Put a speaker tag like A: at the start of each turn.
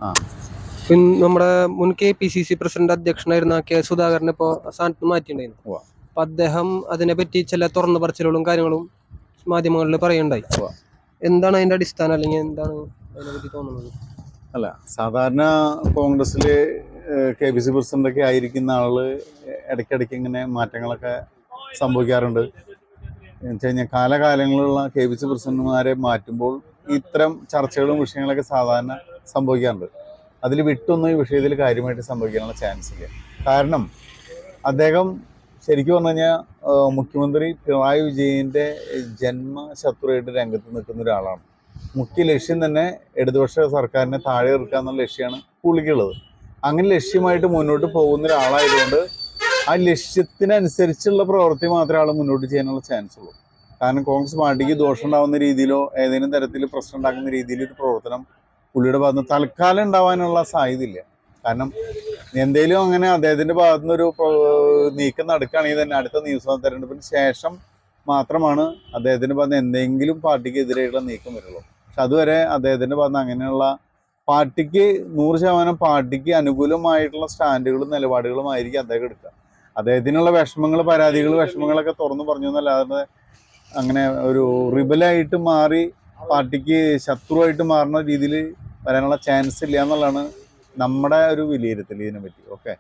A: ആ
B: നമ്മുടെ മുൻ KPCC പ്രസിഡന്റ് അധ്യക്ഷനായിരുന്ന K. സുധാകരനെ ഇപ്പോൾ സ്ഥാനത്ത് മാറ്റിയിട്ടുണ്ടായിരുന്നു.
A: ഉവ്വ.
B: അപ്പൊ അദ്ദേഹം അതിനെപ്പറ്റി ചില തുറന്നു പറച്ചിലുകളും കാര്യങ്ങളും മാധ്യമങ്ങളിൽ പറയുണ്ടായി.
A: ഉവ്വ.
B: എന്താണ് അതിന്റെ അടിസ്ഥാനം, അല്ലെങ്കിൽ എന്താണ് അതിനെപ്പറ്റി തോന്നുന്നത്?
A: അല്ല, സാധാരണ കോൺഗ്രസ്സില് KPCC പ്രസിഡന്റൊക്കെ ആയിരിക്കുന്ന ആള് ഇടയ്ക്കിടയ്ക്ക് ഇങ്ങനെ മാറ്റങ്ങളൊക്കെ സംഭവിക്കാറുണ്ട്. എന്ന് വെച്ച് കഴിഞ്ഞാൽ കാലകാലങ്ങളിലുള്ള KPCC പ്രസിഡന്റുമാരെ മാറ്റുമ്പോൾ ഇത്തരം ചർച്ചകളും വിഷയങ്ങളൊക്കെ സാധാരണ സംഭവിക്കാറുണ്ട്. അതിൽ വിട്ടൊന്നും ഈ വിഷയത്തിൽ കാര്യമായിട്ട് സംഭവിക്കാനുള്ള ചാൻസ് ഇല്ല. കാരണം അദ്ദേഹം ശരിക്കും പറഞ്ഞു കഴിഞ്ഞാൽ മുഖ്യമന്ത്രി പിണറായി വിജയൻ്റെ ജന്മശത്രുവായിട്ട് രംഗത്ത് നിൽക്കുന്ന ഒരാളാണ്. മുഖ്യ ലക്ഷ്യം തന്നെ ഇടതുപക്ഷ സർക്കാരിനെ താഴെ ഇറക്കുക എന്നുള്ള ലക്ഷ്യമാണ് പുള്ളിക്കുള്ളത്. അങ്ങനെ ലക്ഷ്യമായിട്ട് മുന്നോട്ട് പോകുന്ന ഒരാളായതുകൊണ്ട് ആ ലക്ഷ്യത്തിനനുസരിച്ചുള്ള പ്രവൃത്തി മാത്രമേ ആൾ മുന്നോട്ട് ചെയ്യാനുള്ള ചാൻസ് ഉള്ളൂ. കാരണം കോൺഗ്രസ് പാർട്ടിക്ക് ദോഷം ഉണ്ടാകുന്ന രീതിയിലോ ഏതെങ്കിലും തരത്തിൽ പ്രശ്നം ഉണ്ടാക്കുന്ന രീതിയിൽ ഒരു പ്രവർത്തനം പുള്ളിയുടെ ഭാഗത്ത് നിന്ന് തൽക്കാലം ഉണ്ടാവാനുള്ള സാധ്യതയില്ല. കാരണം എന്തെങ്കിലും അങ്ങനെ അദ്ദേഹത്തിൻ്റെ ഭാഗത്തു നിന്നൊരു നീക്കം നടക്കുകയാണെങ്കിൽ തന്നെ അടുത്ത നിയമസഭാ തെരഞ്ഞെടുപ്പിന് ശേഷം മാത്രമാണ് അദ്ദേഹത്തിൻ്റെ ഭാഗത്ത് എന്തെങ്കിലും പാർട്ടിക്ക് എതിരെയുള്ള നീക്കം വരുള്ളൂ. പക്ഷെ അതുവരെ അദ്ദേഹത്തിൻ്റെ ഭാഗത്ത് അങ്ങനെയുള്ള പാർട്ടിക്ക് 100% പാർട്ടിക്ക് അനുകൂലമായിട്ടുള്ള സ്റ്റാൻഡുകളും നിലപാടുകളും ആയിരിക്കും അദ്ദേഹം എടുക്കുക. അദ്ദേഹത്തിനുള്ള വിഷമങ്ങൾ, പരാതികൾ, വിഷമങ്ങളൊക്കെ തുറന്നു പറഞ്ഞു എന്നല്ലാതെ അങ്ങനെ ഒരു റിബലായിട്ട് മാറി പാർട്ടിക്ക് ശത്രുവായിട്ട് മാറുന്ന രീതിയിൽ വരാനുള്ള ചാൻസ് ഇല്ല എന്നുള്ളതാണ് നമ്മുടെ ഒരു വിലയിരുത്തൽ ഇതിനെ പറ്റി. ഓക്കെ.